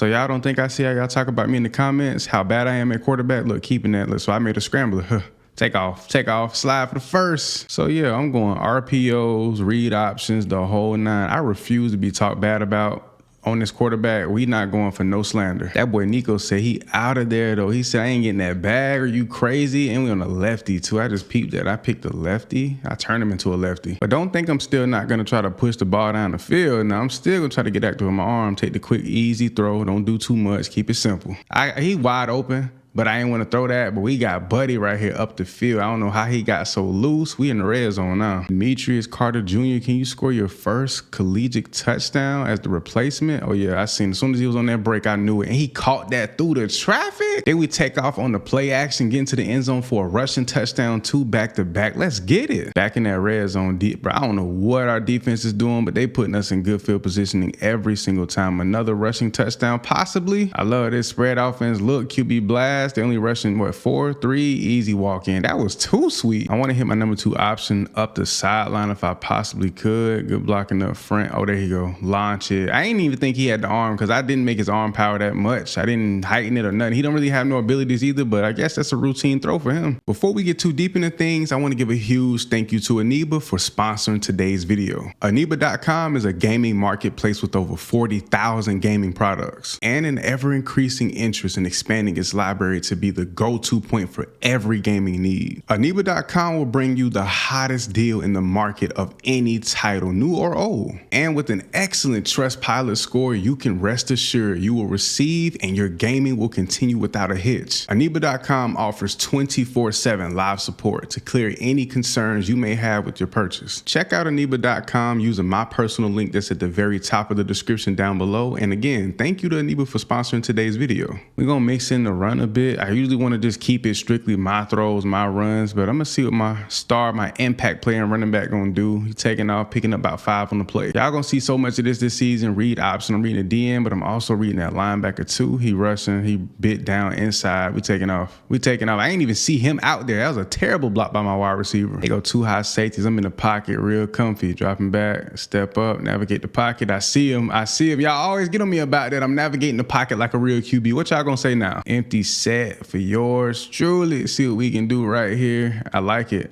So y'all don't think I see how y'all talk about me in the comments, how bad I am at quarterback? Look, keeping that. Look, so I made a scrambler. Take off, slide for the first. So yeah, I'm going RPOs, read options, the whole nine. I refuse to be talked bad about on this quarterback. We not going for no slander. That boy Nico said he out of there though. He said, I ain't getting that bag. Are you crazy? And we on a lefty too. I just peeped that. I picked a lefty. I turned him into a lefty. But don't think I'm still not gonna try to push the ball down the field. Now I'm still gonna try to get active with my arm, take the quick, easy throw. Don't do too much. Keep it simple. He wide open. But I ain't want to throw that. But we got Buddy right here up the field. I don't know how he got so loose. We in the red zone now. Demetrius Carter Jr., can you score your first collegiate touchdown as the replacement? Oh, yeah, I seen. As soon as he was on that break, I knew it. And he caught that through the traffic. Then we take off on the play action, get into the end zone for a rushing touchdown, 2 back-to-back. Let's get it. Back in that red zone deep, bro. I don't know what our defense is doing, but they putting us in good field positioning every single time. Another rushing touchdown, possibly. I love this spread offense. Look, QB blast. They only rushing, what, 4-3, easy walk in. That was too sweet. I want to hit my number 2 option up the sideline if I possibly could. Good blocking up front. Oh, there you go. Launch it. I didn't even think he had the arm because I didn't make his arm power that much. I didn't heighten it or nothing. He don't really have no abilities either, but I guess that's a routine throw for him. Before we get too deep into things, I want to give a huge thank you to Aniba for sponsoring today's video. Aniba.com is a gaming marketplace with over 40,000 gaming products and an ever-increasing interest in expanding its library to be the go-to point for every gaming need. Aniba.com will bring you the hottest deal in the market of any title, new or old. And with an excellent Trustpilot score, you can rest assured you will receive and your gaming will continue without a hitch. Aniba.com offers 24/7 live support to clear any concerns you may have with your purchase. Check out Aniba.com using my personal link that's at the very top of the description down below. And again, thank you to Aniba for sponsoring today's video. We're gonna mix in the run a bit. I usually want to just keep it strictly my throws, my runs, but I'm gonna see what my impact player and running back gonna do. He's taking off, picking up about 5 on the play. Y'all gonna see so much of this season. Read option, I'm reading the DN, but I'm also reading that linebacker too. He rushing, he bit down inside. We taking off. I ain't even see him out there. That was a terrible block by my wide receiver. They go 2 high safeties. I'm in the pocket, real comfy. Dropping back, step up, navigate the pocket. I see him. Y'all always get on me about that. I'm navigating the pocket like a real QB. What y'all gonna say now? Empty set for yours truly. See what we can do right here. I like it.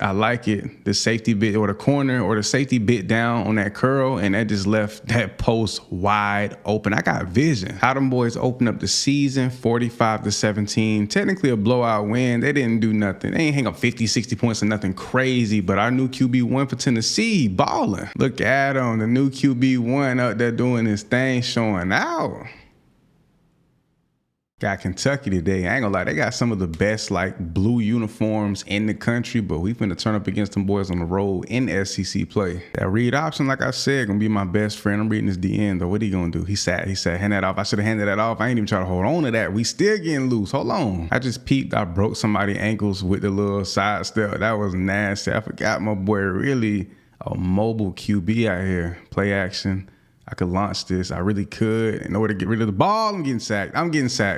The safety bit or the corner or the safety bit down on that curl, and that just left that post wide open. I got vision. How them boys open up the season 45-17. Technically a blowout win. They didn't do nothing. They ain't hang up 50, 60 points or nothing crazy, but our new QB1 for Tennessee balling. Look at him. The new QB1 out there doing his thing, showing out. Got Kentucky today. I ain't gonna lie, they got some of the best like blue uniforms in the country, but we finna turn up against them boys on the road in SEC play. That read option, like I said, gonna be my best friend. I'm reading this DN though. What he gonna do? He said, hand that off. I should have handed that off. I ain't even trying to hold on to that. We still getting loose. Hold on. I just peeped. I broke somebody's ankles with the little side step. That was nasty. I forgot my boy really a mobile QB out here. Play action. I could launch this. I really could. In order to get rid of the ball, I'm getting sacked.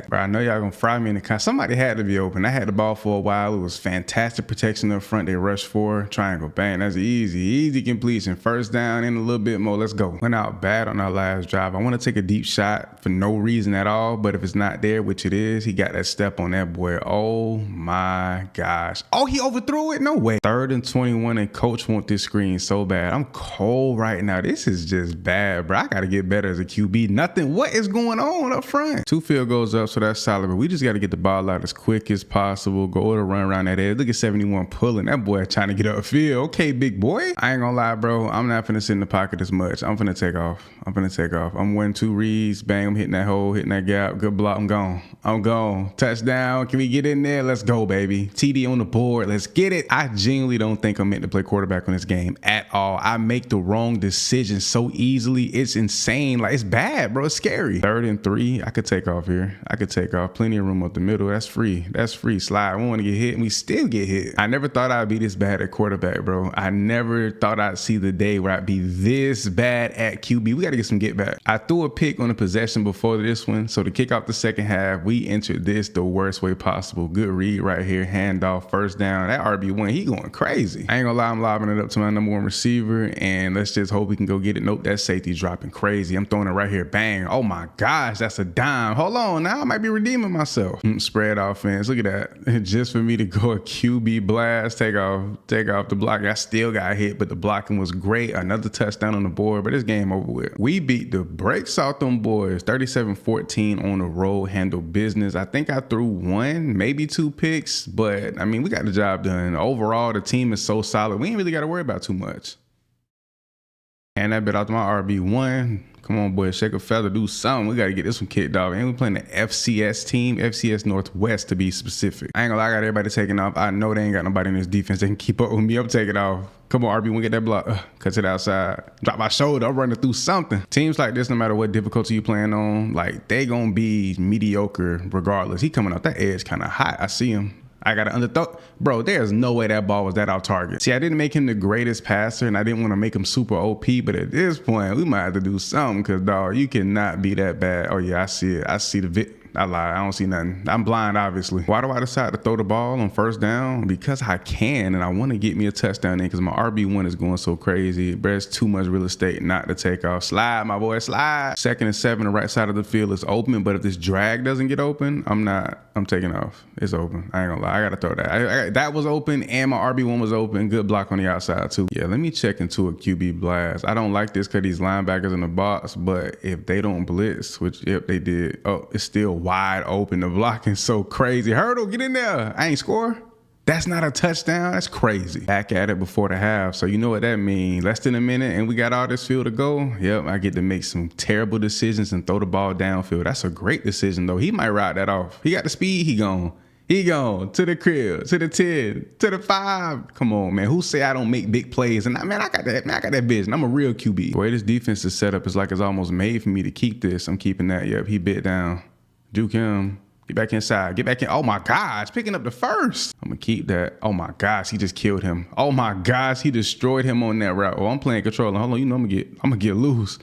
Bro, I know y'all gonna fry me in the car. Somebody had to be open. I had the ball for a while. It was fantastic protection up front. They rushed for triangle. Bang. That's easy completion. First down and a little bit more. Let's go. Went out bad on our last drive. I want to take a deep shot for no reason at all. But if it's not there, which it is, he got that step on that boy. Oh my gosh. Oh, he overthrew it? No way. 3rd and 21 and coach want this screen so bad. I'm cold right now. This is just bad, bro. I got to get better as a QB. Nothing. What is going on up front? 2 field goals up, so that's solid. But we just got to get the ball out as quick as possible. Go to run around that edge. Look at 71 pulling. That boy trying to get upfield. Okay, big boy. I ain't gonna lie, bro. I'm not finna sit in the pocket as much. I'm finna take off. I'm winning 2 reads. Bang. I'm hitting that hole, hitting that gap. Good block. I'm gone. Touchdown. Can we get in there? Let's go, baby. TD on the board. Let's get it. I genuinely don't think I'm meant to play quarterback on this game at all. I make the wrong decision so easily. It's insane. Like, it's bad, bro. It's scary. 3rd and 3. I could take off here. Plenty of room up the middle. That's free. Slide. We want to get hit and we still get hit. I never thought I'd be this bad at quarterback, bro. I never thought I'd see the day where I'd be this bad at QB. We got to get some get back. I threw a pick on a possession before this one. So to kick off the second half, we entered this the worst way possible. Good read right here. Handoff. First down. That RB1, he going crazy. I ain't gonna lie. I'm lobbing it up to my number 1 receiver and let's just hope we can go get it. Nope. That safety dropped dropping crazy. I'm throwing it right here. Bang. Oh my gosh, that's a dime. Hold on, now I might be redeeming myself. Spread offense. Look at that. Just for me to go a QB blast, take off the block. I still got hit, but the blocking was great. Another touchdown on the board, but it's game over with. We beat the brakes off them boys. 37-14 on the road, handled business. I think I threw 1, maybe 2 picks, but I mean, we got the job done. Overall, the team is so solid. We ain't really got to worry about too much. And that bit out to my RB1. Come on, boy, shake a feather, do something. We got to get this one kicked off. And we playing the FCS team, FCS Northwest to be specific. I ain't gonna lie, I got everybody taking off. I know they ain't got nobody in this defense that can keep up with me. I'm taking off. Come on, RB1, get that block. Cut it outside. Drop my shoulder. I'm running through something. Teams like this, no matter what difficulty you playing on, like, they gonna be mediocre regardless. He coming off that edge kind of hot. I see him. I got to underthrow. Bro, there's no way that ball was that off target. See, I didn't make him the greatest passer, and I didn't want to make him super OP, but at this point, we might have to do something because, dog, you cannot be that bad. Oh, yeah, I see it. I see the I lied. I don't see nothing. I'm blind, obviously. Why do I decide to throw the ball on first down? Because I can, and I want to get me a touchdown in because my RB1 is going so crazy. There's too much real estate not to take off. Slide, my boy, slide. 2nd and 7, the right side of the field is open, but if this drag doesn't get open, I'm taking off. It's open. I ain't gonna lie. I got to throw that. That was open, and my RB1 was open. Good block on the outside, too. Yeah, let me check into a QB blast. I don't like this because these linebackers in the box, but if they don't blitz, which, yep, they did, oh, it's still wide open. The blocking so crazy. Hurdle, get in there. I ain't score. That's not a touchdown. That's crazy. Back at it before the half. So you know what that means. Less than a minute and we got all this field to go. Yep, I get to make some terrible decisions and throw the ball downfield. That's a great decision though. He might ride that off. He got the speed. He gone to the crib, to the 10, to the 5. Come on, man. Who say I don't make big plays? And I got that. Man, I got that vision. I'm a real QB. The way this defense is set up is like it's almost made for me to keep this. I'm keeping that. Yep, he bit down. Juke him. Get back inside. Get back in. Oh my gosh, picking up the first. I'm gonna keep that. Oh my gosh, he just killed him. Oh my gosh, he destroyed him on that route. Oh, I'm playing controller. Hold on, you know I'm gonna get loose.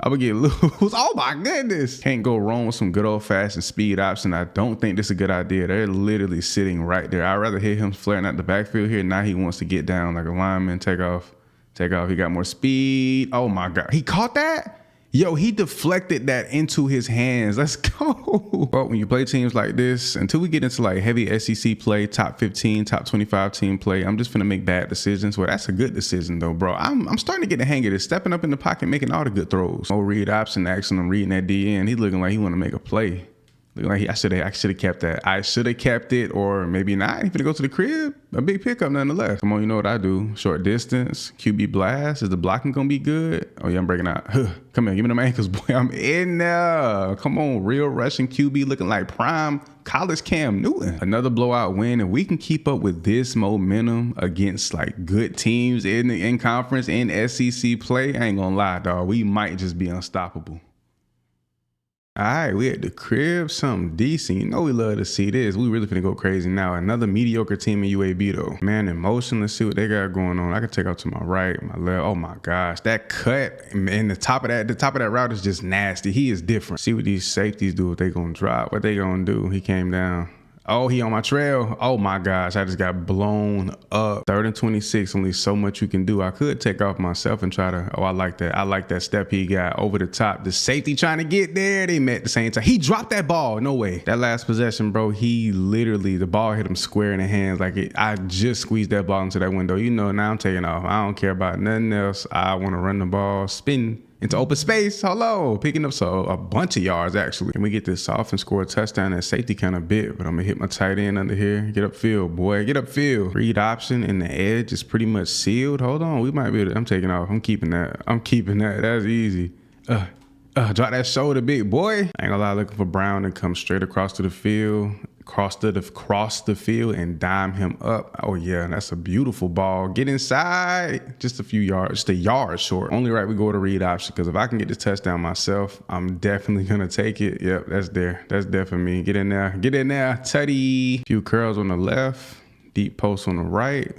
Oh my goodness. Can't go wrong with some good old fashioned speed option. I don't think this is a good idea. They're literally sitting right there. I'd rather hit him flaring out the backfield here. Now he wants to get down like a lineman. Take off. He got more speed. Oh my God. He caught that? Yo, he deflected that into his hands. Let's go. But when you play teams like this, until we get into like heavy SEC play, top 15, top 25 team play, I'm just finna make bad decisions. Well, that's a good decision though, bro. I'm starting to get the hang of this. Stepping up in the pocket, making all the good throws. No read option action. I'm reading that DN. He looking like he want to make a play. Looking like I should have kept that. I should have kept it, or maybe not. He's gonna go to the crib. A big pickup nonetheless. Come on, you know what I do. Short distance, QB blast. Is the blocking gonna be good? Oh yeah, I'm breaking out. Come here, give me them ankles, boy. I'm in there. Come on, real Russian QB looking like prime college Cam Newton. Another blowout win, and we can keep up with this momentum against like good teams in conference, in SEC play. I ain't gonna lie, dog. We might just be unstoppable. All right, we at the crib, something decent. You know we love to see this. We really finna go crazy now. Another mediocre team in UAB though. Man in motion, let's see what they got going on. I can take out to my right, my left. Oh my gosh, that cut and the top of that route is just nasty. He is different. See what these safeties do, if they gonna drop, what they gonna do. He came down. Oh, he on my trail. Oh my gosh, I just got blown up. 3rd and 26, only so much you can do. I could take off myself and try to, oh, I like that. I like that step he got over the top. The safety trying to get there. They met at the same time. He dropped that ball. No way. That last possession, bro, he literally, the ball hit him square in the hands. I just squeezed that ball into that window. You know, now I'm taking off. I don't care about nothing else. I want to run the ball, spin into open space. Hello, picking up a bunch of yards actually. And we get this off and score a touchdown. That safety kind of bit, but I'm gonna hit my tight end under here. Get upfield, boy. Get upfield. Read option and the edge is pretty much sealed. Hold on, we might be able to, I'm taking off. I'm keeping that. That's easy. Drop that shoulder, big boy. I ain't gonna lie, looking for Brown to come straight across to the field. Cross the field and dime him up. Oh yeah, that's a beautiful ball. Get inside. Just a few yards, just a yard short. Only right we go to read option, because if I can get this touchdown myself, I'm definitely gonna take it. Yep, that's there. That's there for me. Get in there. Get in there. Tutty. Few curls on the left. Deep post on the right.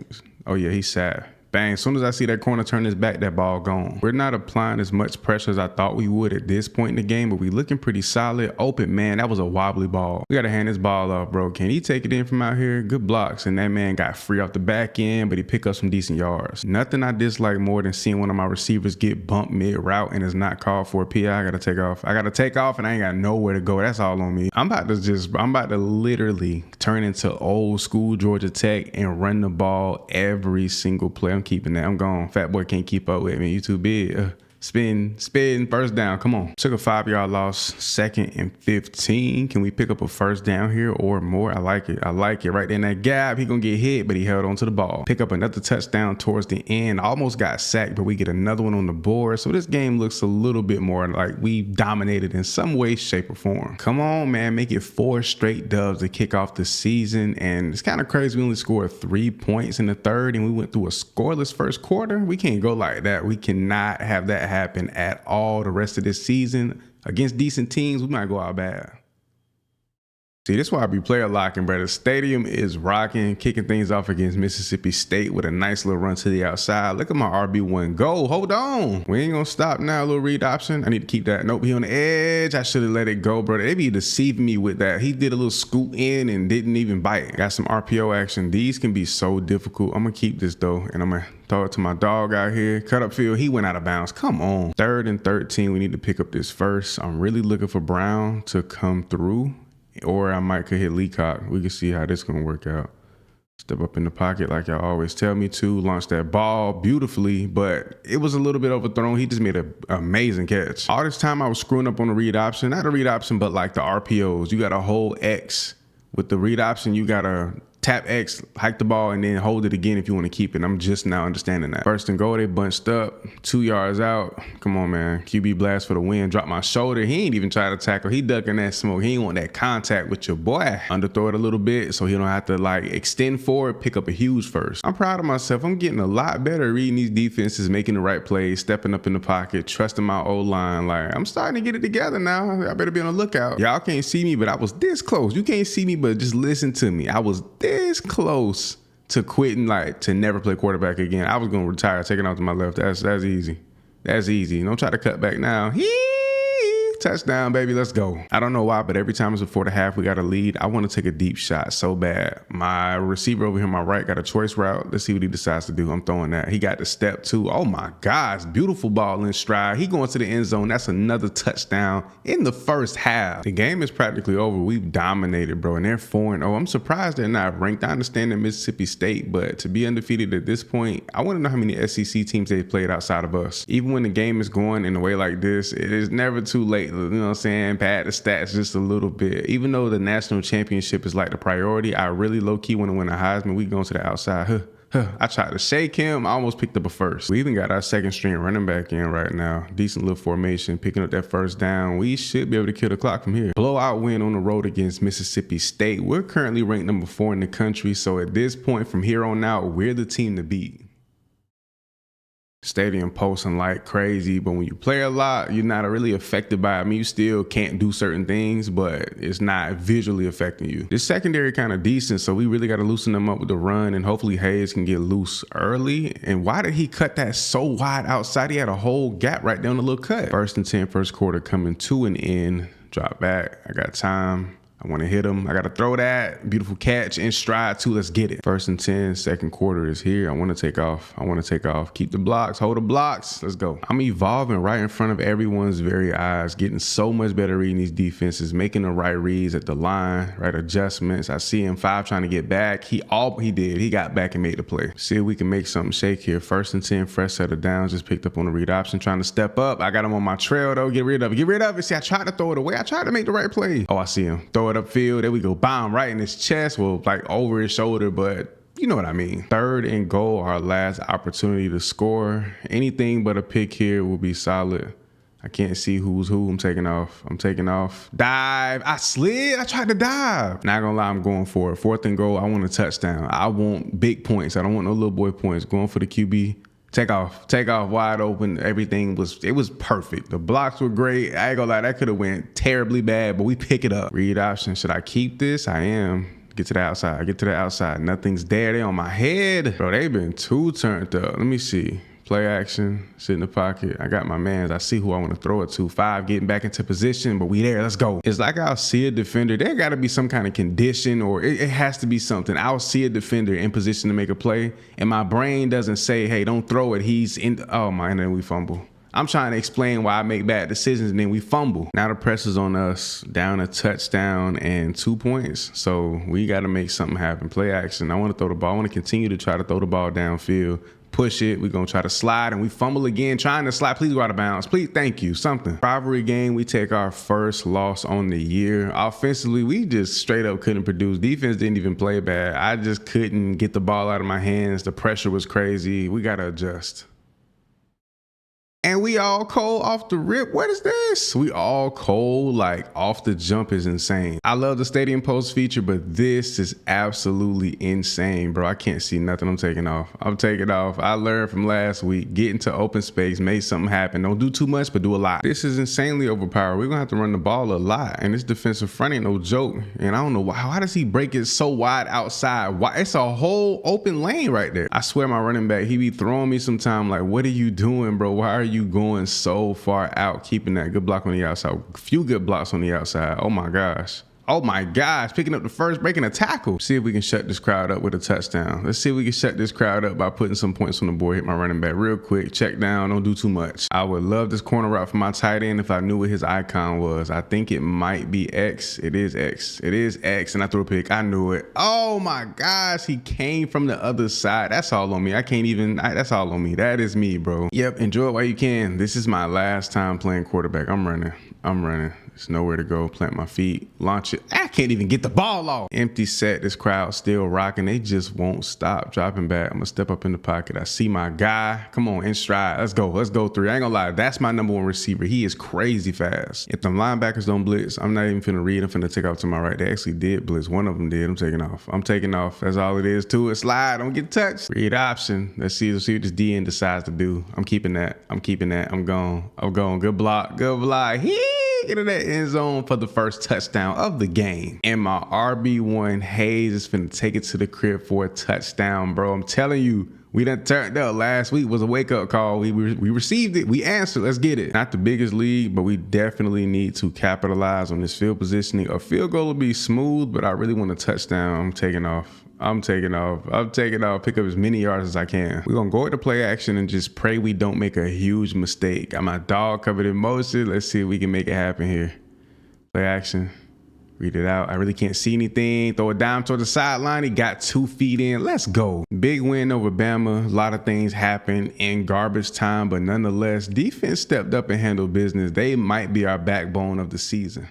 Oh yeah, he sat. Bang, as soon as I see that corner turn his back, that ball gone. We're not applying as much pressure as I thought we would at this point in the game, but we looking pretty solid. Open, man, that was a wobbly ball. We gotta hand this ball off, bro. Can he take it in from out here? Good blocks, and that man got free off the back end, but he picked up some decent yards. Nothing I dislike more than seeing one of my receivers get bumped mid-route and is not called for a PI. I gotta take off. I gotta take off, and I ain't got nowhere to go. That's all on me. I'm about to literally turn into old school Georgia Tech and run the ball every single play. I'm keeping that. I'm gone. Fat boy can't keep up with me. You too big. Spin, first down. Come on. Took a 5-yard loss, 2nd and 15. Can we pick up a first down here or more? I like it. Right there in that gap. He gonna get hit, but he held on to the ball. Pick up another touchdown towards the end. Almost got sacked, but we get another one on the board. So this game looks a little bit more like we dominated in some way, shape, or form. Come on, man. Make it 4 straight dubs to kick off the season. And it's kind of crazy. We only scored 3 points in the third, and we went through a scoreless first quarter. We can't go like that. We cannot have that happen at all the rest of this season. Against decent teams, we might go out bad. See, this is why I be player locking, bro. The stadium is rocking, kicking things off against Mississippi State with a nice little run to the outside. Look at my RB1 go. Hold on. We ain't gonna stop now. A little read option. I need to keep that. Nope, he on the edge. I should have let it go, bro. They be deceiving me with that. He did a little scoot in and didn't even bite. Got some RPO action. These can be so difficult. I'm gonna keep this though, and I'm gonna throw it to my dog out here. Cut up field. He went out of bounds. Come on. 3rd and 13. We need to pick up this first. I'm really looking for Brown to come through. Or I might could hit Leacock. We can see how this gonna work out. Step up in the pocket like y'all always tell me to. Launch that ball beautifully, but it was a little bit overthrown. He just made an amazing catch. All this time I was screwing up on the read option. Not a read option, but like the RPOs. You got to hold X. With the read option, you got to tap X, hike the ball, and then hold it again if you want to keep it. I'm just now understanding that. 1st and goal, they bunched up, 2 yards out. Come on, man. QB blast for the win. Drop my shoulder. He ain't even try to tackle. He ducking that smoke. He ain't want that contact with your boy. Underthrow it a little bit so he don't have to like extend forward, pick up a huge first. I'm proud of myself. I'm getting a lot better at reading these defenses, making the right plays, stepping up in the pocket, trusting my O-line. Like, I'm starting to get it together now. I better be on the lookout. Y'all can't see me, but I was this close. You can't see me, but just listen to me. I was this close to quitting, like to never play quarterback again. I was gonna retire, taking off to my left. That's easy. That's easy. Don't try to cut back now. Touchdown, baby. Let's go. I don't know why, but every time it's before the half, we got a lead. I want to take a deep shot so bad. My receiver over here on my right got a choice route. Let's see what he decides to do. I'm throwing that. He got the step 2. Oh my gosh. Beautiful ball in stride. He going to the end zone. That's another touchdown in the first half. The game is practically over. We've dominated, bro. And they're 4-0. I'm surprised they're not ranked. I understand they're Mississippi State, but to be undefeated at this point, I want to know how many SEC teams they've played outside of us. Even when the game is going in a way like this, it is never too late. You know what I'm saying? Pad the stats just a little bit. Even though the national championship is like the priority, I really low-key want to win a Heisman. We going to the outside. I tried to shake him. I almost picked up a first. We even got our 2nd string running back in right now. Decent little formation, picking up that first down. We should be able to kill the clock from here. Blowout win on the road against Mississippi State. We're currently ranked number 4 in the country. So at this point, from here on out, we're the team to beat. Stadium posting like crazy, but when you play a lot, you're not really affected by it. I mean, you still can't do certain things, but it's not visually affecting you. This secondary kind of decent, so we really got to loosen them up with the run, and hopefully Hayes can get loose early. And why did he cut that so wide outside? He had a whole gap right there on the little cut. 1st and 10, first quarter coming to an end. Drop back. I got time. I want to hit him. I got to throw that. Beautiful catch in stride too. Let's get it. 1st and 10, 2nd quarter is here. I want to take off. Keep the blocks. Hold the blocks. Let's go. I'm evolving right in front of everyone's very eyes, getting so much better reading these defenses, making the right reads at the line, right adjustments. I see him 5 trying to get back. He did. He got back and made the play. See if we can make something shake here. 1st and 10, fresh set of downs. Just picked up on the read option, trying to step up. I got him on my trail though. Get rid of it. See, I tried to throw it away. I tried to make the right play. Oh, I see him. Throw it upfield. There we go. Bomb right in his chest. Well, like over his shoulder, but you know what I mean. 3rd and goal, our last opportunity to score. Anything but a pick here will be solid. I can't see who's who. I'm taking off. Dive. I slid. I tried to dive. Not gonna lie, I'm going for it. 4th and goal. I want a touchdown. I want big points. I don't want no little boy points. Going for the QB. Take off wide open. Everything was perfect. The blocks were great. I ain't gonna lie, that could have went terribly bad, but we pick it up. Read option. Should I keep this? I am. Get to the outside. Get to the outside. Nothing's there. They on my head. Bro, they been too turned up. Let me see. Play action, sit in the pocket. I got my mans. I see who I want to throw it to. 5, getting back into position, but we there. Let's go. It's like I'll see a defender. There got to be some kind of condition, or it has to be something. I'll see a defender in position to make a play, and my brain doesn't say, hey, don't throw it. He's in. Oh, my, and then we fumble. I'm trying to explain why I make bad decisions, and then we fumble. Now the pressure's on us, down a touchdown and 2 points. So we got to make something happen. Play action. I want to throw the ball. I want to continue to try to throw the ball downfield. Push it. We're going to try to slide, and we fumble again, trying to slide. Please go out of bounds. Please, thank you. Something. Rivalry game, we take our first loss on the year. Offensively, we just straight up couldn't produce. Defense didn't even play bad. I just couldn't get the ball out of my hands. The pressure was crazy. We got to adjust. And we all cold off the rip. What is this? We all cold, like off the jump is insane. I love the Stadium Post feature, but this is absolutely insane, bro. I can't see nothing. I'm taking off. I'm taking off. I learned from last week, get into open space, make something happen. Don't do too much, but do a lot. This is insanely overpowered. We're going to have to run the ball a lot. And this defensive front ain't no joke. And I don't know why does he break it so wide outside? Why? It's a whole open lane right there. I swear my running back, he be throwing me sometime like, what are you doing, bro? Why are you going so far out? Keeping that good block on the outside. Few good blocks on the outside. Oh my gosh. Oh my gosh, picking up the first, breaking a tackle. See if we can shut this crowd up with a touchdown. Let's see if we can shut this crowd up by putting some points on the board. Hit my running back real quick. Check down, don't do too much. I would love this corner route for my tight end if I knew what his icon was. I think it might be X. It is X. It is X, and I threw a pick. I knew it. Oh my gosh, he came from the other side. That's all on me. I can't even, that's all on me. That is me, bro. Yep, enjoy it while you can. This is my last time playing quarterback. I'm running. There's nowhere to go. Plant my feet, launch it. I can't even get the ball off. Empty set. This crowd still rocking. They just won't stop. Dropping back. I'm gonna step up in the pocket. I see my guy. Come on, in stride. Let's go. Let's go 3. I ain't gonna lie. That's my number 1 receiver. He is crazy fast. If them linebackers don't blitz, I'm not even finna read. I'm finna take off to my right. They actually did blitz. One of them did. I'm taking off. I'm taking off. That's all it is to it. Slide. Don't get touched. Read option. Let's see what this DN decides to do. I'm keeping that. I'm keeping that. I'm going. I'm going. Good block. Good block. Into that end zone for the first touchdown of the game. And my RB1 Hayes is finna take it to the crib for a touchdown, bro. I'm telling you, we done turned up. Last week was a wake-up call. We received it. We answered. Let's get it. Not the biggest league, but we definitely need to capitalize on this field positioning. A field goal will be smooth, but I really want a touchdown. I'm taking off. I'm taking off. I'm taking off. Pick up as many yards as I can. We're going to go with the play action and just pray we don't make a huge mistake. Got my dog covered in motion. Let's see if we can make it happen here. Play action. Read it out. I really can't see anything. Throw a dime toward the sideline. He got 2 feet in. Let's go. Big win over Bama. A lot of things happened in garbage time, but nonetheless, defense stepped up and handled business. They might be our backbone of the season.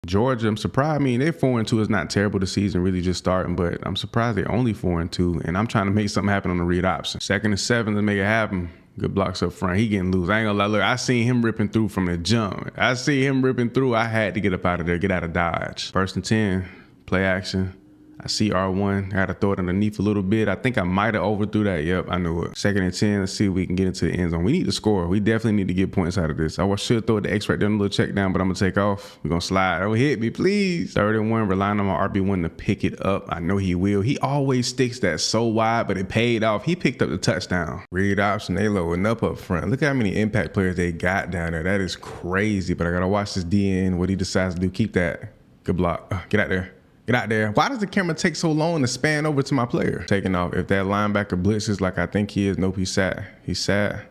Georgia, I'm surprised. I mean, they're 4-2. It's not terrible. The season really just starting, but I'm surprised they're only 4-2. And I'm trying to make something happen on the read option. 2nd and 7 to make it happen. Good blocks up front. He getting loose. I ain't gonna lie. Look, I seen him ripping through from the jump. I had to get up out of there, get out of Dodge. 1st and 10. Play action. I see R1. I got to throw it underneath a little bit. I think I might have overthrew that. Yep, I knew it. 2nd and 10. Let's see if we can get into the end zone. We need to score. We definitely need to get points out of this. I should throw the X right there on the little check down, but I'm going to take off. We're going to slide. Oh, hit me, please. 3rd and 1. Relying on my RB1 to pick it up. I know he will. He always sticks that so wide, but it paid off. He picked up the touchdown. Read option. They loading up front. Look how many impact players they got down there. That is crazy, but I got to watch this DN, what he decides to do. Keep that. Good block. Get out there. Get out there. Why does the camera take so long to span over to my player? Taking off. If that linebacker blitzes like I think he is, nope, he's sat. He's sat.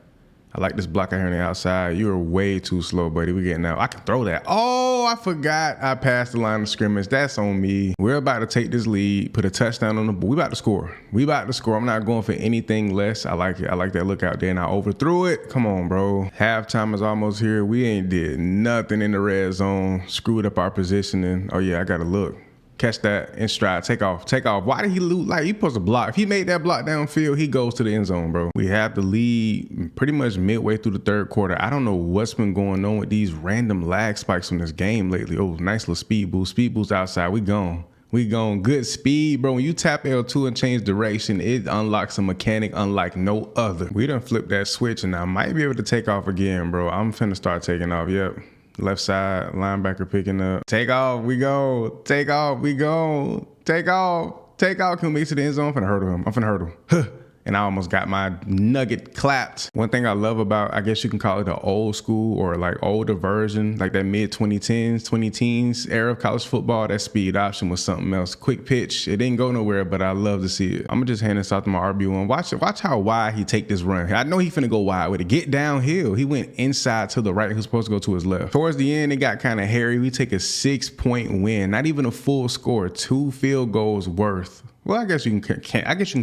I like this block out here on the outside. You are way too slow, buddy. We getting out. I can throw that. Oh, I forgot I passed the line of scrimmage. That's on me. We're about to take this lead, put a touchdown on the board. We about to score. We about to score. I'm not going for anything less. I like it. I like that look out there, and I overthrew it. Come on, bro. Halftime is almost here. We ain't did nothing in the red zone. Screwed up our positioning. Oh, yeah, I got to look. Catch that in stride. Take off. Take off. Why did he lose? Like, he supposed to block. If he made that block downfield, he goes to the end zone, bro. We have the lead pretty much midway through the 3rd quarter. I don't know what's been going on with these random lag spikes from this game lately. Oh, nice little speed boost. Speed boost outside. We gone. We gone. Good speed, bro. When you tap L2 and change direction, it unlocks a mechanic unlike no other. We done flipped that switch, and I might be able to take off again, bro. I'm finna start taking off. Yep. Left side, linebacker picking up. Take off, we go. Take off, we go. Take off. Take off. Can we make it to the end zone? I'm finna hurdle him. I'm finna hurdle. Huh. And I almost got my nugget clapped. One thing I love about, I guess you can call it the old school or like older version, like that mid 2010s, 20 teens era of college football, that speed option was something else. Quick pitch, it didn't go nowhere, but I love to see it. I'm gonna just hand this off to my RB1. Watch how wide he take this run. I know he finna go wide with it. Get downhill. He went inside to the right. He was supposed to go to his left. Towards the end, it got kind of hairy. We take a 6-point win, not even a full score, 2 field goals worth. Well, I guess you can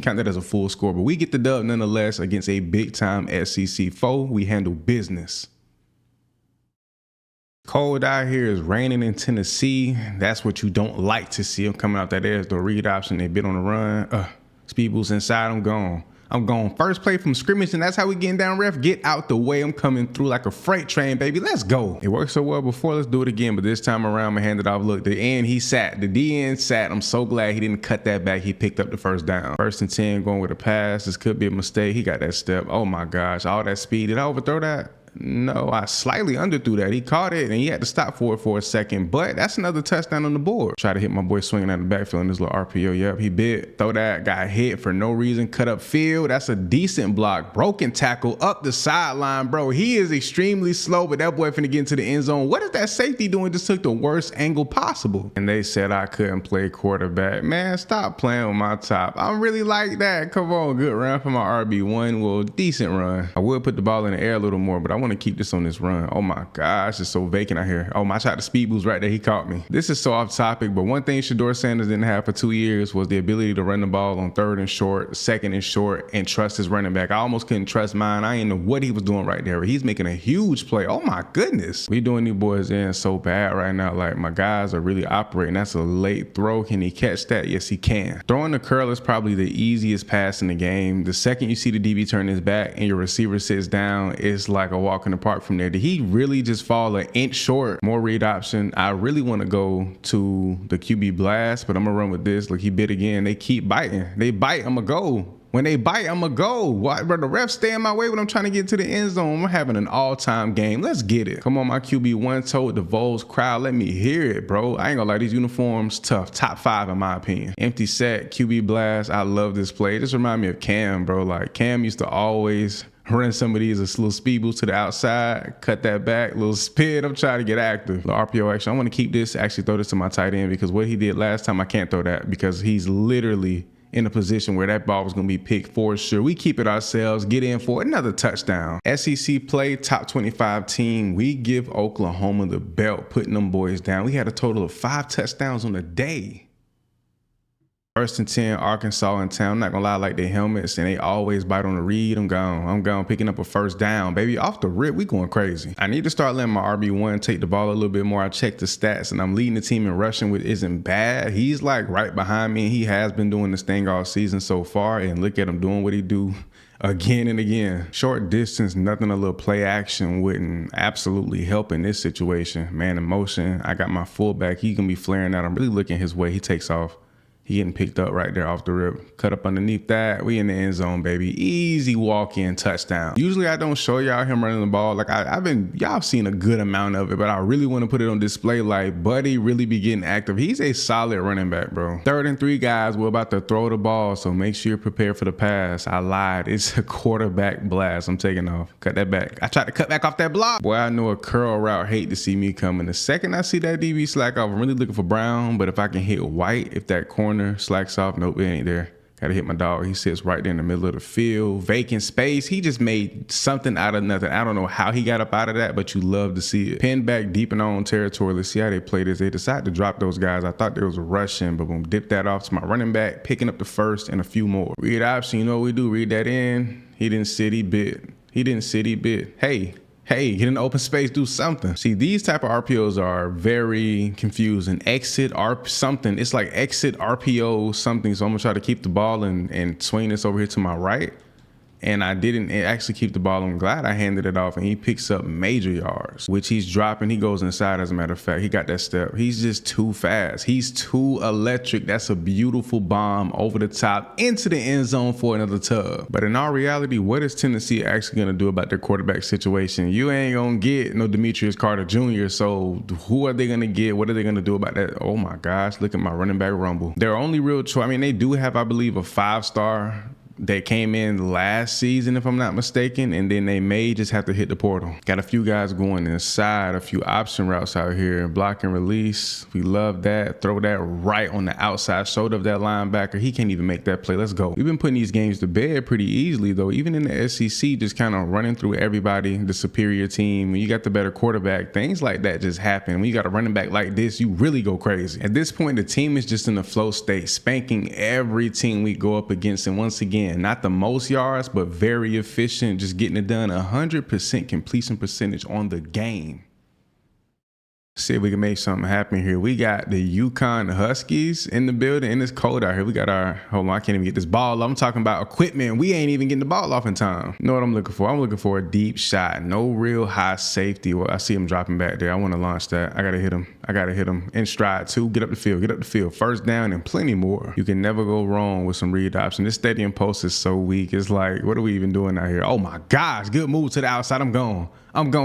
count that as a full score, but we get the dub nonetheless against a big-time SEC foe. We handle business. Cold out here, is raining in Tennessee. That's what you don't like to see. I'm coming out that edge, the read option, they bit on the run. Speed boost inside, I'm gone. I'm going first play from scrimmage, and that's how we getting down, ref. Get out the way. I'm coming through like a freight train, baby. Let's go. It worked so well before. Let's do it again, but this time around, I'm gonna hand it off. Look, the end, he sat. The D end sat. I'm so glad he didn't cut that back. He picked up the first down. 1st and 10, going with a pass. This could be a mistake. He got that step. Oh my gosh, all that speed. Did I overthrow that? No, I slightly underthrew that. He caught it and he had to stop for it for a second, but that's another touchdown on the board. Try to hit my boy swinging out the backfield in this little RPO. Yep, he bit. Throw that, got hit for no reason. Cut up field. That's a decent block. Broken tackle up the sideline, bro. He is extremely slow, but that boy finna get into the end zone. What is that safety doing? Just took the worst angle possible. And they said I couldn't play quarterback. Man, stop playing with my top. I'm really like that. Come on, good run for my RB1. Well, decent run. I would put the ball in the air a little more, but I want to keep this on this run. Oh my gosh, it's so vacant out here. Oh my, I tried to speed boost right there. He caught me. This is so off topic, but one thing Shedeur Sanders didn't have for 2 years was the ability to run the ball on 3rd and short, 2nd and short, and trust his running back. I almost couldn't trust mine. I didn't know what he was doing right there. He's making a huge play. Oh my goodness. We doing these boys in so bad right now. Like, my guys are really operating. That's a late throw. Can he catch that? Yes, he can. Throwing the curl is probably the easiest pass in the game. The second you see the DB turn his back and your receiver sits down, it's like a walk in the park from there. Did he really just fall an inch short? More read option. I really want to go to the QB blast, but I'm gonna run with this. Look, he bit again. They keep biting. They bite, I'm gonna go. When they bite, I'm gonna go. Why, bro? The refs stay in my way when I'm trying to get to the end zone. I'm having an all-time game. Let's get it. Come on, my QB1 told the Vols crowd, let me hear it, bro. I ain't gonna lie, these uniforms, tough. Top 5 in my opinion. Empty set, QB blast. I love this play. It just remind me of Cam, bro. Like, Cam used to always run some of these, a little speed boost to the outside, cut that back, little spin. I'm trying to get active. The RPO action. I want to keep this, actually throw this to my tight end, because what he did last time, I can't throw that because he's literally in a position where that ball was going to be picked for sure. We keep it ourselves, get in for another touchdown. SEC play, top 25 team. We give Oklahoma the belt, putting them boys down. We had a total of 5 touchdowns on the day. 1st and 10, Arkansas in town. I'm not gonna lie, I like their helmets, and they always bite on the read. I'm gone, picking up a 1st down, baby. Off the rip, we going crazy. I need to start letting my RB1 take the ball a little bit more. I checked the stats, and I'm leading the team in rushing, which isn't bad. He's like right behind me, and he has been doing this thing all season so far, and look at him doing what he do again and again. Short distance, nothing, a little play action wouldn't absolutely help in this situation. Man in motion, I got my fullback. He gonna be flaring out. I'm really looking his way. He takes off. He getting picked up right there off the rip. Cut up underneath that. We in the end zone, baby. Easy walk-in touchdown. Usually I don't show y'all him running the ball. Like y'all seen a good amount of it, but I really want to put it on display. Like, Buddy really be getting active. He's a solid running back, bro. 3rd and 3, guys. We're about to throw the ball, so make sure you're prepared for the pass. I lied. It's a quarterback blast. I'm taking off. Cut that back. I tried to cut back off that block. Boy, I know a curl route. Hate to see me coming. The second I see that DB slack off, I'm really looking for Brown, but if I can hit White, if that corner slacks off, nope, it ain't there. Gotta hit my dog. He sits right there in the middle of the field. Vacant space. He just made something out of nothing. I don't know how he got up out of that, but you love to see it. Pinned back deep in our own territory. Let's see how they play this. They decided to drop those guys. I thought there was a rush in, but boom, dip that off to my running back, picking up the 1st and a few more. Read option. You know what we do? Read that in. He didn't sit, he bit. He didn't sit, he bit. Hey, get in the open space, do something. See, these type of RPOs are very confusing. Exit something. It's like exit RPO something. So I'm gonna try to keep the ball and swing this over here to my right. and I didn't actually keep the ball. I'm glad I handed it off, and he picks up major yards, which he's dropping. He goes inside, as a matter of fact. He got that step. He's just too fast. He's too electric. That's a beautiful bomb over the top into the end zone for another tub. But in all reality, what is Tennessee actually going to do about their quarterback situation? You ain't going to get no Demetrius Carter Jr., so who are they going to get? What are they going to do about that? Oh my gosh, look at my running back rumble. Their only real choice, I mean, they do have, I believe, a 5-star that came in last season, if I'm not mistaken, and then they may just have to hit the portal. Got a few guys going inside, a few option routes out here, block and release. We love that. Throw that right on the outside shoulder of that linebacker. He can't even make that play. Let's go. We've been putting these games to bed pretty easily, though. Even in the SEC, just kind of running through everybody, the superior team. When you got the better quarterback, things like that just happen. When you got a running back like this, you really go crazy. At this point, the team is just in a flow state, spanking every team we go up against. And once again, not the most yards, but very efficient, just getting it done. 100% completion percentage on the game. See if we can make something happen here. We got the UCONN Huskies in the building, and it's cold out here. We got our, hold on, I can't even get this ball off. I'm talking about equipment. We ain't even getting the ball off in time. You know what I'm looking for? I'm looking for a deep shot. No real high safety. Well, I see him dropping back there. I want to launch that. I got to hit him. I got to hit him in stride too. Get up the field. Get up the field. First down and plenty more. You can never go wrong with some read option. This stadium post is so weak. It's like, what are we even doing out here? Oh my gosh. Good move to the outside. I'm gone.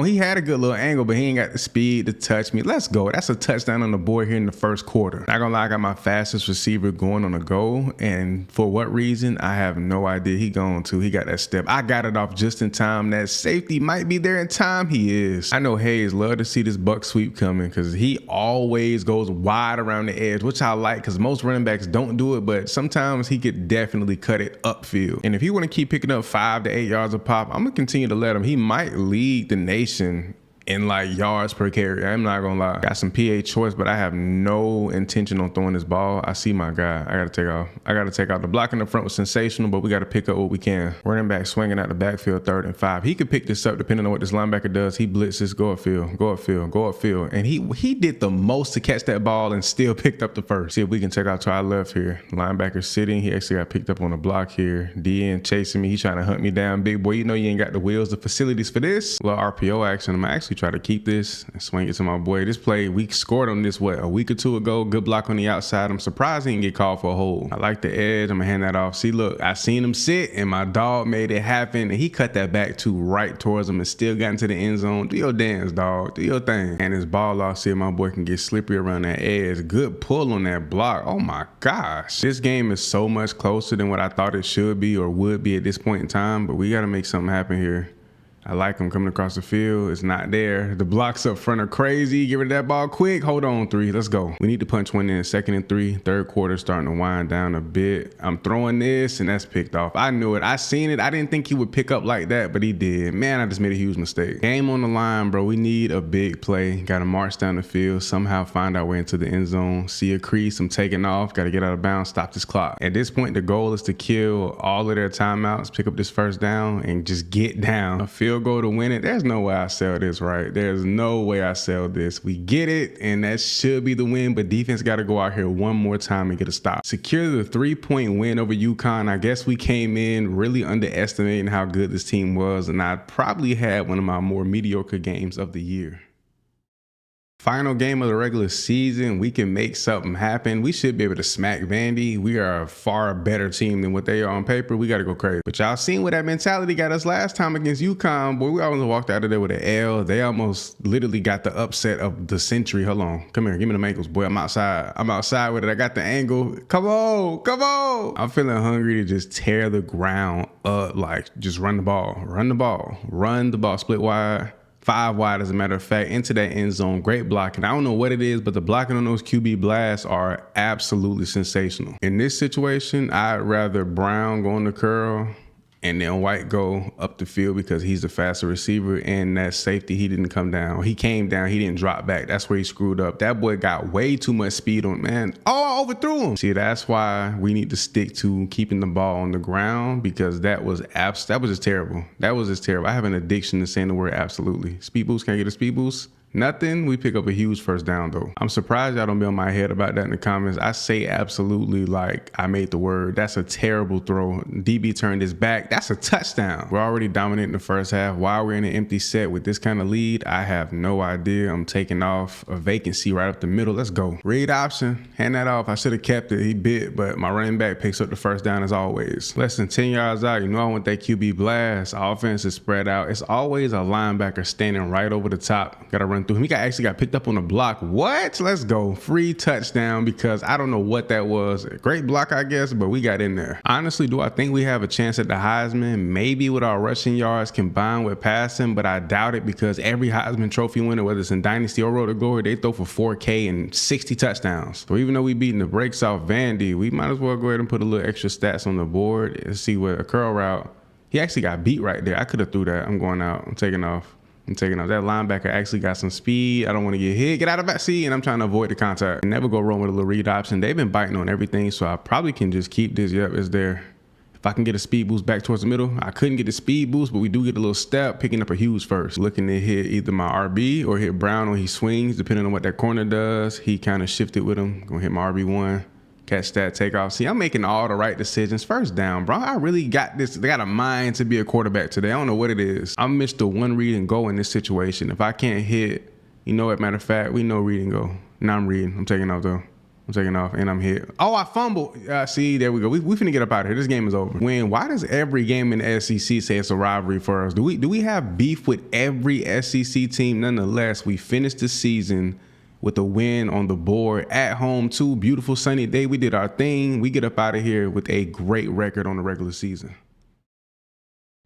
He had a good little angle, but he ain't got the speed to touch me. Let's go. That's a touchdown on the board here in the first quarter. Not gonna lie, I got my fastest receiver going on a go, and for what reason, I have no idea. He got that step. I got it off just in time. That safety might be there in time. He is. I know Hayes love to see this buck sweep coming because he always goes wide around the edge, which I like because most running backs don't do it, but sometimes he could definitely cut it upfield. And if he want to keep picking up 5 to 8 yards a pop, I'm gonna continue to let him. He might lead the nation in like yards per carry. I'm not gonna lie. Got some PA choice, but I have no intention on throwing this ball. I see my guy. I gotta take off. The block in the front was sensational, but we gotta pick up what we can. Running back swinging out the backfield, 3rd and 5. He could pick this up depending on what this linebacker does. He blitzes, go upfield. And he did the most to catch that ball and still picked up the first. See if we can check out to our left here. Linebacker sitting. He actually got picked up on the block here. DN chasing me. He's trying to hunt me down. Big boy, you know you ain't got the wheels, the facilities for this. Little RPO action. I'm actually try to keep this and swing it to my boy. This play, we scored on this, a week or two ago. Good block on the outside. I'm surprised he didn't get called for a hold. I like the edge. I'm gonna hand that off. See, look, I seen him sit and my dog made it happen, and he cut that back too right towards him and still got into the end zone. Do your dance, dog. Do your thing. And his ball off. See if my boy can get slippery around that edge. Good pull on that block. Oh my gosh. This game is so much closer than what I thought it should be or would be at this point in time, but we gotta make something happen here. I like him coming across the field. It's not there. The blocks up front are crazy. Get rid of that ball quick. Hold on, 3. Let's go. We need to punch one in. 2nd and 3. 3rd quarter starting to wind down a bit. I'm throwing this, and that's picked off. I knew it. I seen it. I didn't think he would pick up like that, but he did. Man, I just made a huge mistake. Game on the line, bro. We need a big play. Got to march down the field, somehow find our way into the end zone. See a crease. I'm taking off. Got to get out of bounds. Stop this clock. At this point, the goal is to kill all of their timeouts, pick up this first down, and just get down. A field goal to win it. There's no way I sell this, right? There's no way I sell this. We get it, and that should be the win, but defense got to go out here one more time and get a stop. Secure the 3-point win over UConn. I guess we came in really underestimating how good this team was, and I probably had one of my more mediocre games of the year. Final game of the regular season, we can make something happen. We should be able to smack Vandy. We are a far better team than what they are on paper. We got to go crazy. But y'all seen what that mentality got us last time against UConn. Boy, we almost walked out of there with an L. They almost literally got the upset of the century. Hold on. Come here. Give me the ankles, boy. I'm outside. I'm outside with it. I got the angle. Come on. Come on. I'm feeling hungry to just tear the ground up. Like, just run the ball. Run the ball. Run the ball. Split wide. 5 wide, as a matter of fact, into that end zone. Great blocking. I don't know what it is, but the blocking on those QB blasts are absolutely sensational. In this situation, I'd rather Brown go on the curl and then White go up the field because he's the faster receiver, and that safety, he didn't come down. He came down, he didn't drop back. That's where he screwed up. That boy got way too much speed on, man. Oh, I overthrew him. See, that's why we need to stick to keeping the ball on the ground, because that was just terrible. That was just terrible. I have an addiction to saying the word absolutely. Speed boost, can I get a speed boost? Nothing. We pick up a huge first down though. I'm surprised y'all don't be on my head about that in the comments. I say absolutely like I made the word. That's a terrible throw. DB turned his back. That's a touchdown. We're already dominating the first half. While we're in an empty set with this kind of lead, I have no idea. I'm taking off a vacancy right up the middle. Let's go. Read option. Hand that off. I should have kept it. He bit, but my running back picks up the first down as always. Less than 10 yards out. You know I want that QB blast. Offense is spread out. It's always a linebacker standing right over the top. Gotta run through him. He actually got picked up on the block. What? Let's go. Free touchdown because I don't know what that was. A great block, I guess, but we got in there. Honestly, do I think we have a chance at the Heisman? Maybe with our rushing yards combined with passing, but I doubt it because every Heisman Trophy winner, whether it's in Dynasty or Road to Glory, they throw for 4K and 60 touchdowns. So even though we beating the brakes off Vandy, we might as well go ahead and put a little extra stats on the board and see what a curl route. He actually got beat right there. I could have threw that. I'm going out. I'm taking off. That linebacker actually got some speed. I don't want to get hit. Get out of that seat, and I'm trying to avoid the contact. Never go wrong with a little read option. They've been biting on everything, so I probably can just keep this. Yep, it's there. If I can get a speed boost back towards the middle, I couldn't get the speed boost, but we do get a little step, picking up a huge first. Looking to hit either my RB or hit Brown when he swings, depending on what that corner does. He kind of shifted with him. Gonna hit my RB1. Catch that, take off. See, I'm making all the right decisions. First down, bro. I really got this. I got a mind to be a quarterback today. I don't know what it is. I'm Mr. One Read and Go in this situation. If I can't hit, you know what, matter of fact, we know read and go. Now I'm reading. I'm taking off though. I'm taking off and I'm hit. Oh, I fumbled. See, there we go. We finna get up out of here. This game is over. Why does every game in the SEC say it's a rivalry for us? Do we have beef with every SEC team? Nonetheless, we finished the season with a win on the board at home too. Beautiful sunny day. We did our thing. We get up out of here with a great record on the regular season.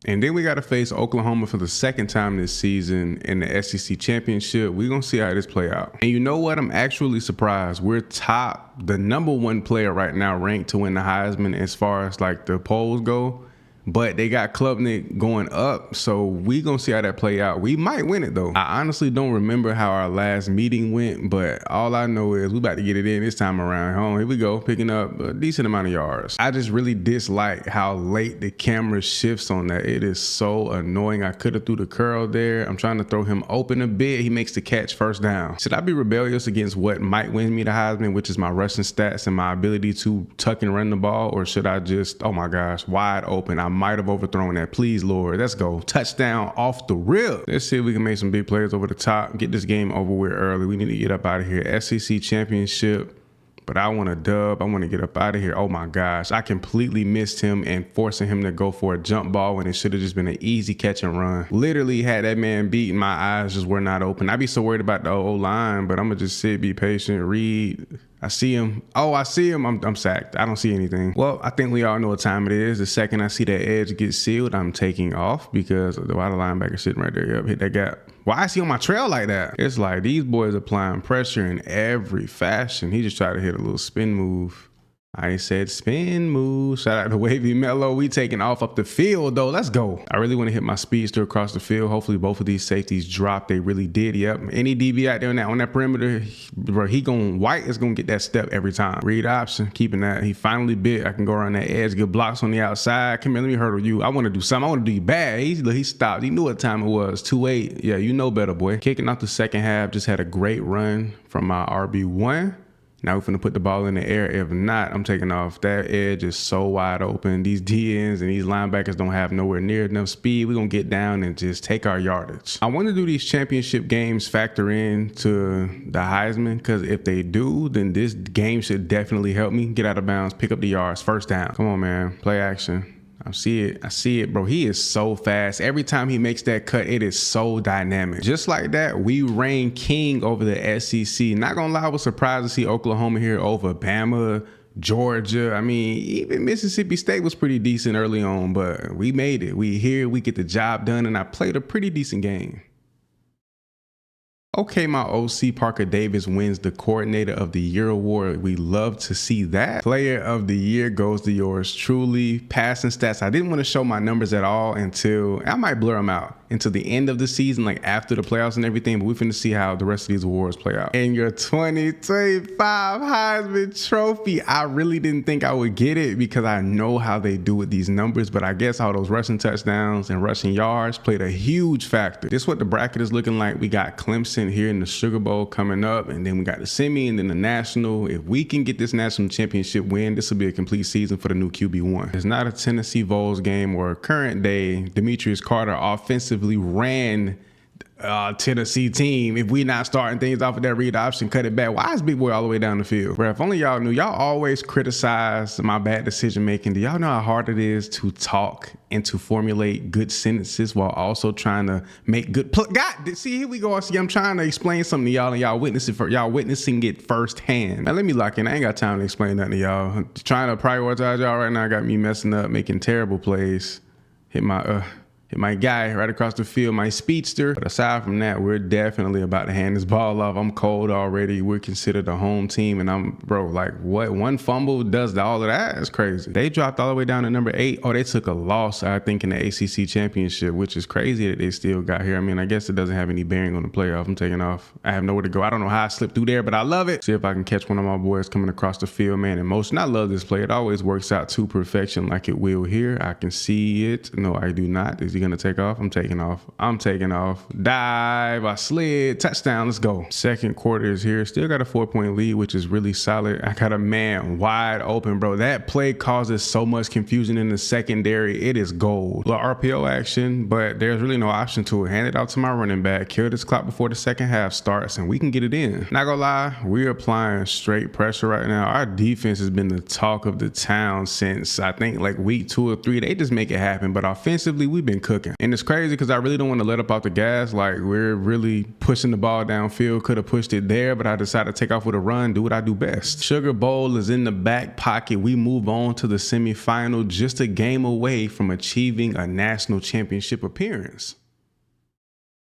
And then we got to face Oklahoma for the second time this season in the SEC championship. We're going to see how this play out. And you know what? I'm actually surprised. We're the number one player right now ranked to win the Heisman as far as like the polls go. But they got Klubnik going up, so we gonna see how that play out. We might win it though. I honestly don't remember how our last meeting went, but all I know is we about to get it in this time around. Home, here we go, picking up a decent amount of yards. I just really dislike how late the camera shifts on that. It is so annoying. I could have threw the curl there. I'm trying to throw him open a bit. He makes the catch, first down. Should I be rebellious against what might win me the Heisman, which is my rushing stats and my ability to tuck and run the ball, or should I just, oh my gosh, wide open? I might have overthrown that. Please, Lord. Let's go. Touchdown off the rip. Let's see if we can make some big plays over the top. Get this game over with early. We need to get up out of here. SEC championship. But I want a dub. I want to get up out of here. Oh my gosh. I completely missed him and forcing him to go for a jump ball when it should have just been an easy catch and run. Literally had that man beat. My eyes just were not open. I'd be so worried about the O-line, but I'm going to just sit, be patient, read. I see him. Oh, I see him. I'm sacked. I don't see anything. Well, I think we all know what time it is. The second I see that edge get sealed, I'm taking off because why the linebacker sitting right there? Yep, hit that gap. Why is he on my trail like that? It's like these boys applying pressure in every fashion. He just tried to hit a little spin move. I said spin move. Shout out to Wavy Mello. We taking off up the field though. Let's go. I really want to hit my speedster across the field. Hopefully both of these safeties drop. They really did. Yep. Any DB out there on that perimeter, bro, White is going to get that step every time. Read option. Keeping that. He finally bit. I can go around that edge. Get blocks on the outside. Come here. Let me hurdle you. I want to do something. I want to do you bad. He stopped. He knew what time it was. 2-8. Yeah, you know better, boy. Kicking off the second half. Just had a great run from my RB1. Now we're finna put the ball in the air. If not, I'm taking off. That edge is so wide open. These DNs and these linebackers don't have nowhere near enough speed. We're gonna get down and just take our yardage. I want to do these championship games factor in to the Heisman, because if they do, then this game should definitely help me get out of bounds, pick up the yards, first down. Come on, man. Play action. I see it, bro. He is so fast. Every time he makes that cut, it is so dynamic. Just like that, we reign king over the SEC. Not gonna lie, I was surprised to see Oklahoma here over Bama, Georgia. I mean, even Mississippi State was pretty decent early on, but we made it. We here, we get the job done, and I played a pretty decent game. Okay, my OC Parker Davis wins the Coordinator of the Year award. We love to see that. Player of the Year goes to yours truly. Passing stats. I didn't want to show my numbers at all until, I might blur them out, until the end of the season, like after the playoffs and everything, but we're finna see how the rest of these awards play out. And your 2025 Heisman Trophy. I really didn't think I would get it because I know how they do with these numbers, but I guess all those rushing touchdowns and rushing yards played a huge factor. This is what the bracket is looking like. We got Clemson content here in the Sugar Bowl coming up, and then we got the semi and then the national. If we can get this national championship win, this will be a complete season for the new QB1. It's not a Tennessee Vols game or a current day Demetrius Carter offensively ran Tennessee team. If we not starting things off with that read option, cut it back. Why is Big Boy all the way down the field? Bro, if only y'all knew. Y'all always criticize my bad decision making. Do y'all know how hard it is to talk and to formulate good sentences while also trying to make good God, see, here we go. See, I'm trying to explain something to y'all and y'all witnessing it firsthand. Now let me lock in. I ain't got time to explain nothing to y'all. I'm trying to prioritize y'all right now. Got me messing up, making terrible plays. Hit my guy right across the field, my speedster. But aside from that, we're definitely about to hand this ball off. I'm cold already. We're considered a home team, and bro, like what? One fumble does all of that? It's crazy. They dropped all the way down to number 8. Oh, they took a loss, I think, in the ACC championship, which is crazy that they still got here. I mean, I guess it doesn't have any bearing on the playoff. I'm taking off. I have nowhere to go. I don't know how I slipped through there, but I love it. See if I can catch one of my boys coming across the field, man, in motion. I love this play. It always works out to perfection like it will here. I can see it. No, I do not. Is he going to take off? I'm taking off. Dive. I slid. Touchdown. Let's go. Second quarter is here. Still got a 4-point lead, which is really solid. I got a man wide open, bro. That play causes so much confusion in the secondary. It is gold. Little RPO action, but there's really no option to it. Hand it out to my running back. Kill this clock before the second half starts, and we can get it in. Not gonna lie, we're applying straight pressure right now. Our defense has been the talk of the town since I think like week 2 or 3. They just make it happen, but offensively, we've been cooking. And it's crazy because I really don't want to let up off the gas. Like, we're really pushing the ball downfield. Could have pushed it there, but I decided to take off with a run, do what I do best. Sugar Bowl is in the back pocket. We move on to the semifinal, just a game away from achieving a national championship appearance.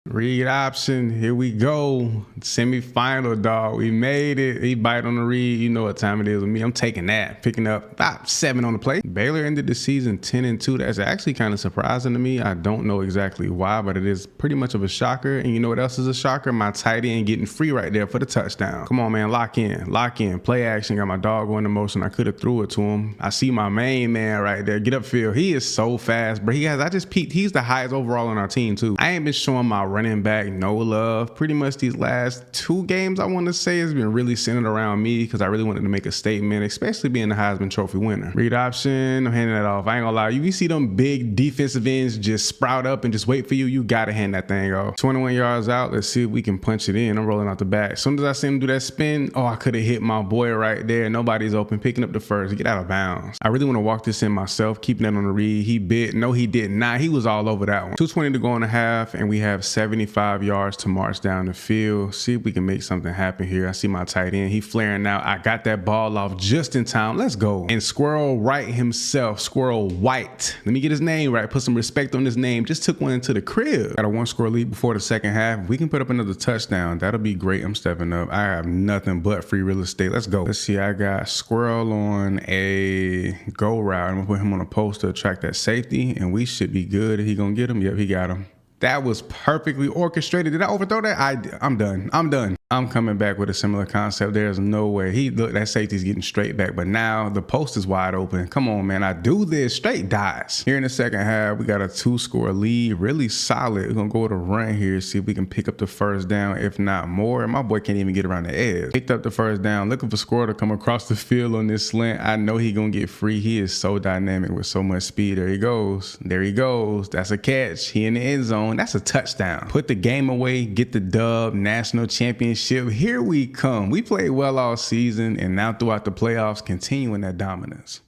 Read option, here we go. Semifinal, dog. We made it. He bite on the read. You know what time it is with me. I'm taking that. Picking up about 7 on the play. Baylor ended the season 10-2. That's actually kind of surprising to me. I don't know exactly why, but it is pretty much of a shocker. And you know what else is a shocker? My tight end getting free right there for the touchdown. Come on, man. Lock in. Lock in. Play action. Got my dog going to motion. I could have threw it to him. I see my main man right there. Get upfield. He is so fast, bro. I just peeked. He's the highest overall on our team, too. I ain't been showing my running back no love. Pretty much these last 2 games, I want to say, has been really centered around me because I really wanted to make a statement, especially being the Heisman Trophy winner. Read option, I'm handing that off. I ain't gonna lie, you see them big defensive ends just sprout up and just wait for you, you gotta hand that thing off. 21 yards out, let's see if we can punch it in. I'm rolling out the back. As soon as I see him do that spin, oh, I could have hit my boy right there. Nobody's open, picking up the first, get out of bounds. I really want to walk this in myself, keeping that on the read. He bit, no he did not. He was all over that one. 2:20 to go in the half, and we have 75 yards to march down the field. See if we can make something happen here. I see my tight end. He flaring out. I got that ball off just in time. Let's go. And Squirrel White himself, Squirrel White. Let me get his name right. Put some respect on his name. Just took one into the crib. Got a 1-score lead before the second half. If we can put up another touchdown, that'll be great. I'm stepping up. I have nothing but free real estate. Let's go. Let's see. I got Squirrel on a go route. I'm gonna put him on a post to attract that safety, and we should be good. He gonna get him? Yep, he got him. That was perfectly orchestrated. Did I overthrow that? I'm done. I'm coming back with a similar concept. There's no way. Look, that safety's getting straight back, but now the post is wide open. Come on, man. I do this. Straight dies. Here in the second half, we got a 2-score lead. Really solid. We're going to go with a run here, see if we can pick up the first down, if not more. And my boy can't even get around the edge. Picked up the first down. Looking for Squirrel to come across the field on this slant. I know he going to get free. He is so dynamic with so much speed. There he goes. There he goes. That's a catch. He in the end zone. That's a touchdown. Put the game away. Get the dub. National championship. Here we come. We played well all season, and now throughout the playoffs, continuing that dominance.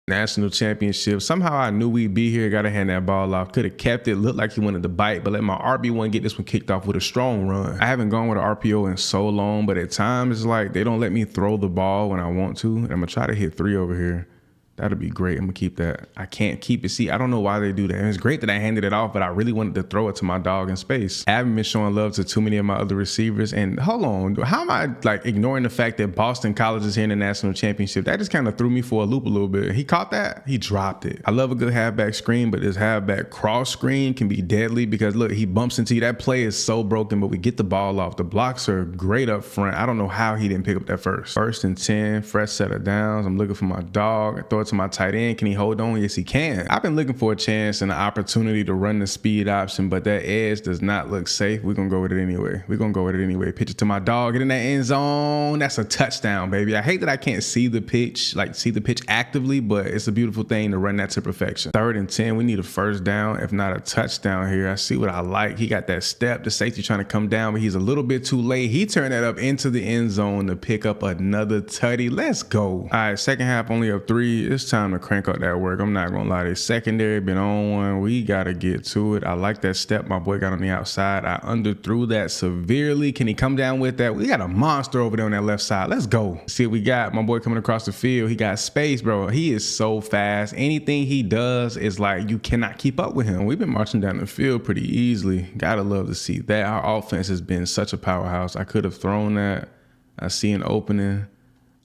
National championship. Somehow I knew we'd be here. Got to hand that ball off. Could have kept it. Looked like he wanted to bite, but let my RB1 get this one kicked off with a strong run. I haven't gone with an RPO in so long, but at times it's like they don't let me throw the ball when I want to. And I'm going to try to hit 3 over here. That'll be great. I'm gonna keep that. I can't keep it. See, I don't know why they do that. And it's great that I handed it off, but I really wanted to throw it to my dog in space. I haven't been showing love to too many of my other receivers. And hold on, how am I like ignoring the fact that Boston College is here in the national championship? That just kind of threw me for a loop a little bit. He caught that. He dropped it. I love a good halfback screen, but this halfback cross screen can be deadly because look, he bumps into you. That play is so broken, but we get the ball off. The blocks are great up front. I don't know how he didn't pick up that first. 1st and 10, fresh set of downs. I'm looking for my dog. I throw it to my tight end. Can he hold on? Yes, he can. I've been looking for a chance and an opportunity to run the speed option, but that edge does not look safe. We're going to go with it anyway. Pitch it to my dog. Get in that end zone. That's a touchdown, baby. I hate that I can't see the pitch, actively, but it's a beautiful thing to run that to perfection. 3rd and 10. We need a first down, if not a touchdown here. I see what I like. He got that step. The safety trying to come down, but he's a little bit too late. He turned that up into the end zone to pick up another tutty. Let's go. All right, second half only up 3. It's time to crank up that work. I'm not gonna lie. The secondary been on one. We gotta get to it. I like that step my boy got on the outside. I underthrew that severely. Can he come down with that? We got a monster over there on that left side. Let's go. See what we got. My boy coming across the field. He got space, bro. He is so fast. Anything he does is like you cannot keep up with him. We've been marching down the field pretty easily. Gotta love to see that. Our offense has been such a powerhouse. I could have thrown that. I see an opening.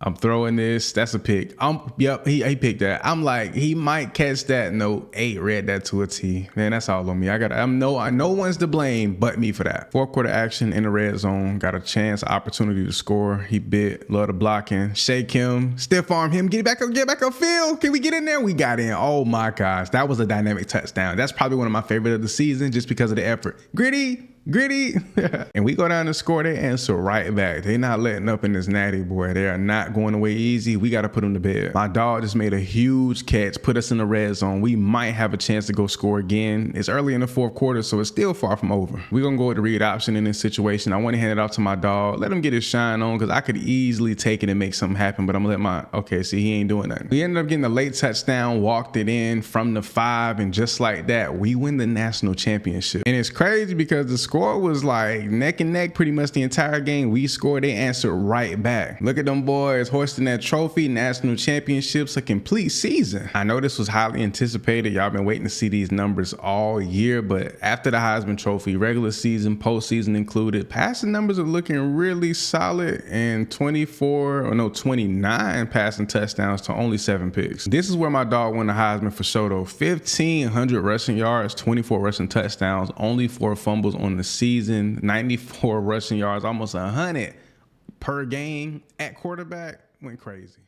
I'm throwing this. That's a pick. Yep, he picked that. I'm like, he might catch that. No, 8 read that to a T. Man, that's all on me. No one's to blame but me for that. 4th quarter action in the red zone. Got a chance, opportunity to score. He bit. Love the blocking. Shake him. Stiff arm him. Get back up field. Can we get in there? We got in. Oh my gosh. That was a dynamic touchdown. That's probably one of my favorite of the season just because of the effort. Gritty. And we go down and score. They answer right back. They're not letting up in this natty, boy. They are not going away easy. We got to put them to bed. My dog just made a huge catch, put us in the red zone. We might have a chance to go score again. It's early in the 4th quarter, so it's still far from over. We're going to go with the read option in this situation. I want to hand it off to my dog. Let him get his shine on because I could easily take it and make something happen, but I'm going to let okay, see, he ain't doing nothing. We ended up getting a late touchdown, walked it in from the 5, and just like that, we win the national championship. And it's crazy because the score was like neck and neck pretty much the entire game. We scored, they answered right back. Look at them boys hoisting that trophy, national championships, a complete season. I know this was highly anticipated. Y'all been waiting to see these numbers all year, but after the Heisman Trophy, regular season, postseason included, passing numbers are looking really solid, and 29 passing touchdowns to only 7 picks. This is where my dog won the Heisman for sure though. 1,500 rushing yards, 24 rushing touchdowns, only 4 fumbles on the season, 94 rushing yards, almost 100 per game at quarterback. Went crazy.